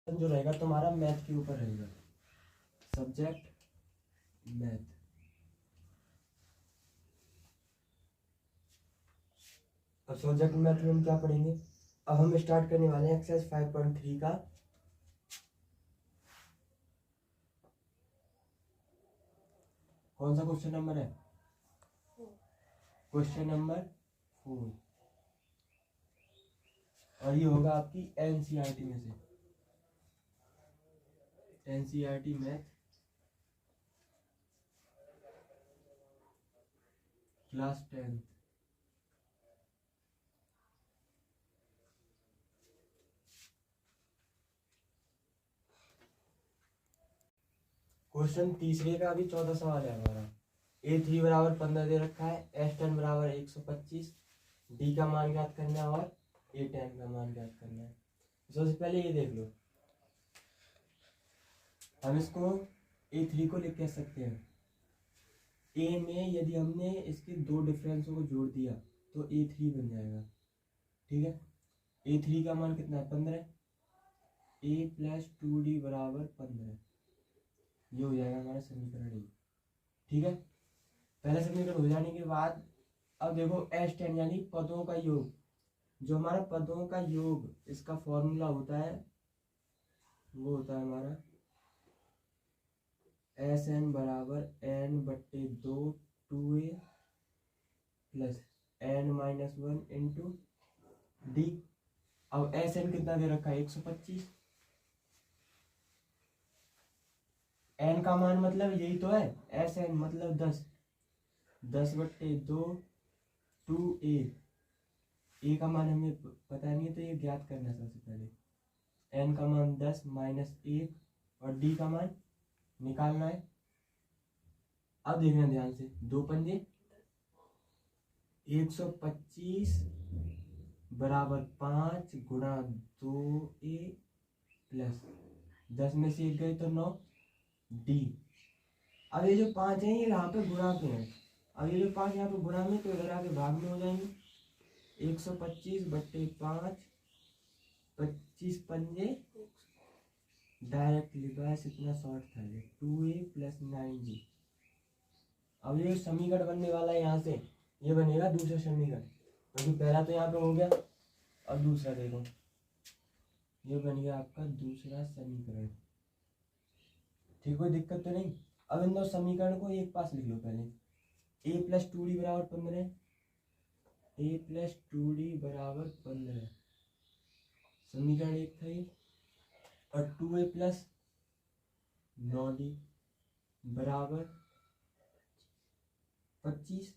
जो रहेगा तुम्हारा मैथ के ऊपर रहेगा, सब्जेक्ट मैथ। अब सब्जेक्ट मैथ में हम क्या पढ़ेंगे? अब हम स्टार्ट करने वाले हैं एक्सरसाइज 5.3 का। कौन सा क्वेश्चन नंबर है? Question number 4। और ये होगा आपकी एनसीईआरटी में से, एनसीईआरटी मैथ क्लास 10। क्वेश्चन तीसरे का भी 14 सवाल है हमारा। A3 बराबर 15 दे रखा है, S10 बराबर 125, D का मान ज्ञात करना है और A10 का मान ज्ञात करना है। सबसे पहले ये देख लो, हम इसको A3 को लिख कह सकते हैं। A में यदि हमने इसके दो डिफरेंसों को जोड़ दिया तो A3 बन जाएगा। ठीक है, A3 का मान कितना है? 15। A प्लस 2D बराबर 15, ये हो जाएगा हमारा समीकरण ए। ठीक है, पहला समीकरण हो जाने के बाद अब देखो S10 यानी पदों का योग, जो हमारा पदों का योग इसका फॉर्मूला होता है वो होता है हमारा Sn बराबर n/2 2a plus n-1 into D. अब Sn कितना दे रखा है? 125। n का मान मतलब यही तो है, Sn मतलब 10, 10/2 2a। a का मान हमें पता नहीं है तो ये ज्ञात करना है सबसे पहले। n का मान 10 माइनस 1 और d का मान निकालना है। अब देखना ध्यान से, 2 पंजे 125 बराबर 5 गुणा 2a प्लस 10 में से 1 गए तो 9 d। अब ये जो 5 है ये यहाँ पे गुणा के हैं। अब ये जो 5 यहाँ पे गुणा में तो इधर आके भाग में हो जाएंगे। 125/5, 25 पंजे डायरेक्टली बस इतना शॉर्ट था ये 2a प्लस 9d। अब ये समीकरण बनने वाला है यहाँ से, ये बनेगा दूसरा समीकरण, क्योंकि पहला तो यहाँ पे हो गया। अब दूसरा देखो, ये बन गया आपका दूसरा समीकरण। ठीक, कोई दिक्कत तो नहीं। अब इन दो समीकरण को एक पास लिख लो पहले। a प्लस 2d बराबर 15, a प्लस 2d बराबर 15 समीकरण एक था ये। और 2a प्लस 9d बराबर 25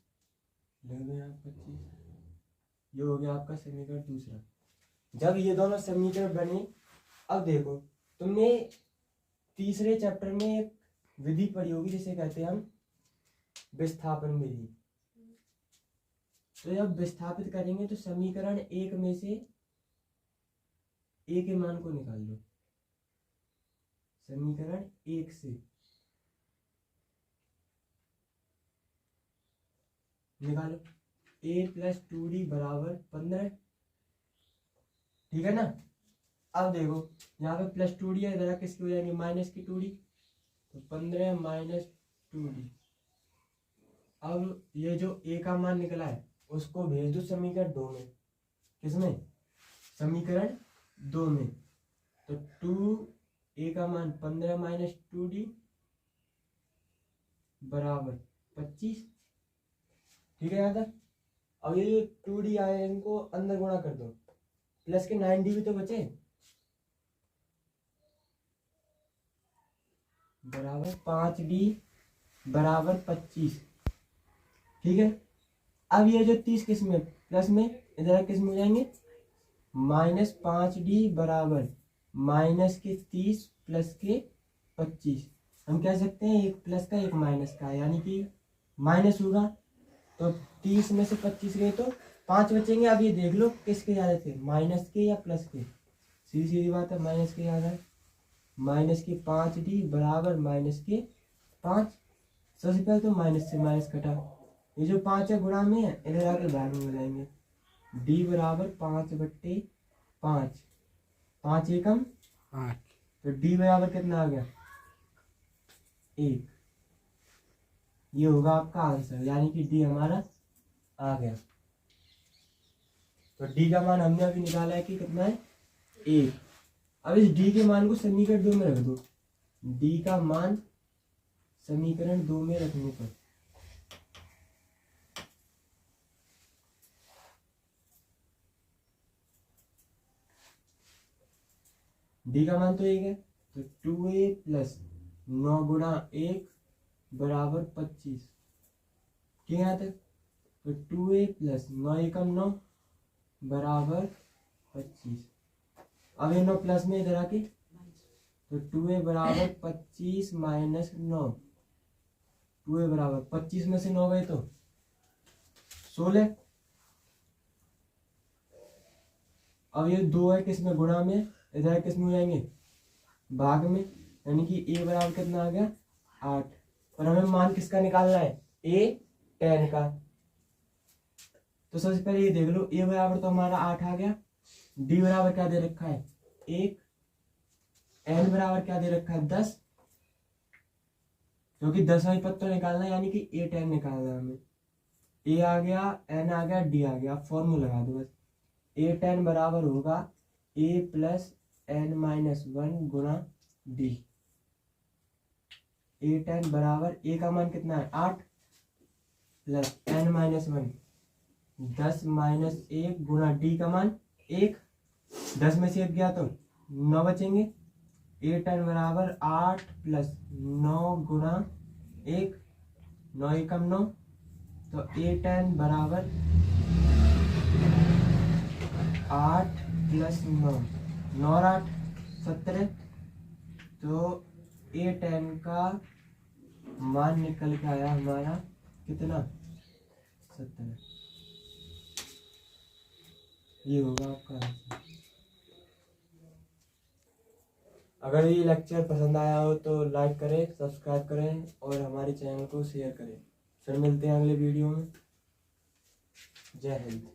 लिख दो यहाँ 25। ये हो गया आपका समीकरण दूसरा। जब ये दोनों समीकरण बने, अब देखो तुमने तीसरे चैप्टर में एक विधि पढ़ी होगी जिसे कहते हैं हम विस्थापन विधि। तो जब विस्थापित करेंगे तो समीकरण एक में से a के मान को निकाल लो। समीकरण एक से निकालो a प्लस 2d बराबर 15। ठीक है ना। अब देखो यहाँ पे प्लस 2d है, इधर किसकी हो जाएंगे? माइनस की 2d, तो 15 माइनस 2d। अब ये जो a का मान निकला है उसको भेज दो समीकरण 2 में। किसमें? समीकरण 2 में। तो 2a का मान 15 माइनस 2d बराबर 25। ठीक है यहाँ तक। अब ये जो 2d आए इनको अंदर गुणा कर दो, प्लस के 9d भी तो बचे, बराबर 5d बराबर 25। ठीक है, अब ये जो 30 किस में प्लस में, इधर किस में हो जाएंगे? माइनस 5d बराबर माइनस के 30 प्लस के 25। हम कह सकते हैं एक प्लस का एक माइनस का, यानी कि माइनस होगा तो 30 में से 25 गए तो 5 बचेंगे। अब ये देख लो किसके ज्यादा थे, माइनस के या प्लस के? सीधी सीधी बात है, माइनस के ज्यादा है। माइनस के 5d बराबर माइनस के 5। सबसे पहले तो माइनस से माइनस कटा, ये जो 5 है गुणा में है, इधर आके भाग में हो जाएंगे। d बराबर 5/5, 5 एकम 8, तो डी बराबर कितना आ गया 1। ये होगा आपका आंसर, यानी कि डी हमारा आ गया। तो डी का मान हमने अभी निकाला है कि कितना है 1। अब इस डी के मान को समीकरण 2 में रख दो। डी का मान समीकरण 2 में रखने पर डी का मान तो 1 है, तो 2a प्लस 9 गुणा 1 बराबर 25। क्या यहाँ तक? तो 2a प्लस 9 एकम 9 बराबर 25। अब ये 9 प्लस में इधर आके तो 2a बराबर 25 माइनस 9। 2a बराबर 25 में से 9 गए तो 16। अब ये 2 है किस में गुणा में, इधर किस में हो जाएंगे भाग में, यानी कि a बराबर कितना आ गया 8। और हमें मान किसका निकालना है a tan का। तो सबसे पहले ये देख लो, a बराबर तो हमारा 8 आ गया, d बराबर क्या दे रखा है 1, n बराबर क्या दे रखा है 10, क्योंकि 10वां पद तो निकालना है, यानी कि a tan निकालना है हमें। a आ गया, n आ गया, d आ गया, फॉर्मूला लगा दो बस। a tan बराबर होगा a प्लस n माइनस 1 गुणा d। a tan बराबर a का मान कितना है 8 प्लस n माइनस 1 10 माइनस 1 गुणा d का मान 1। 10 में से 1 गया तो 9 बचेंगे। a tan बराबर 8 प्लस 9 गुणा 1, 9 एकम 9, तो a tan बराबर 8 प्लस 9, 9 और 8 17। तो a tan का मान निकल के आया हमारा कितना 17। ये होगा आपका आंसर। अगर ये लेक्चर पसंद आया हो तो लाइक करें, सब्सक्राइब करें और हमारे चैनल को शेयर करें। फिर मिलते हैं अगले वीडियो में। जय हिंद।